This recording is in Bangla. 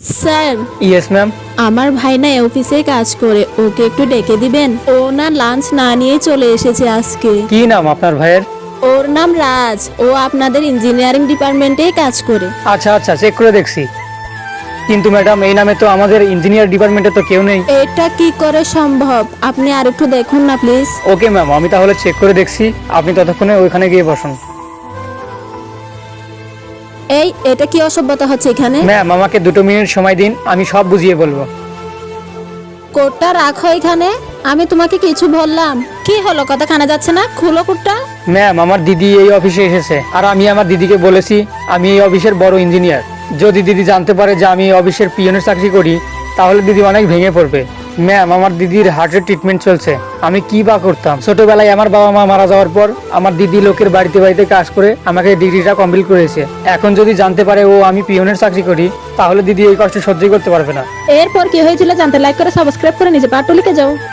Sir, yes ma'am. আমার ভাই না এই অফিসে কাজ করে, ওকে একটু ডেকে দিবেন। ও না লাঞ্চ না নিয়ে চলে এসেছে আজকে। কি নাম আপনার ভাইয়ের? ওর নাম রাজ, ও আপনাদের ইঞ্জিনিয়ারিং ডিপার্টমেন্টেই কাজ করে। আচ্ছা আচ্ছা, চেক করে দেখছি। কিন্তু ম্যাডাম, এই নামে তো আমাদের ইঞ্জিনিয়ার ডিপার্টমেন্টে তো কেউ নেই। এটা কি করে সম্ভব? আপনি আর একটু দেখুন না প্লিজ। ওকে ম্যাম, আমি তাহলে চেক করে দেখছি। আপনি ততক্ষণে ওইখানে গিয়ে বসুন। এটা কি অসভ্যতা হচ্ছে এখানে? ম্যাম, আমাকে 2 মিনিট সময় দিন, আমি সব বুঝিয়ে বলবো। কোটটা রাখো এখানে। আমি তোমাকে কিছু বললাম? কি হলো, কথা কানে যাচ্ছে না? খুলো কোটটা। ম্যাম, আমার দিদি এই অফিসে এসেছে, আর আমি আমার দিদিকে বলেছি আমি এই অফিসের বড় ইঞ্জিনিয়ার। যদি দিদি জানতে পারে যে আমি এই অফিসের পিয়নের চাকরি করি, তাহলে দিদি অনেক ভেঙে পড়বে। ম্যাম, আমার দিদির হার্টের ট্রিটমেন্ট চলছে। আমি কি বা করতাম? ছোটবেলায় আমার বাবা মা মারা যাওয়ার পর আমার দিদি লোকের বাড়িতে বাড়িতে কাজ করে আমাকে ডিগ্রিটা কমপ্লিট করেছে। এখন যদি জানতে পারে ও আমি পিয়নের চাকরি করি, তাহলে দিদি এই কষ্ট সহ্য করতে পারবে না। এরপর কি হয়েছিল জানতে লাইক করে সাবস্ক্রাইব করে নিজে পাটুলিকে যাও।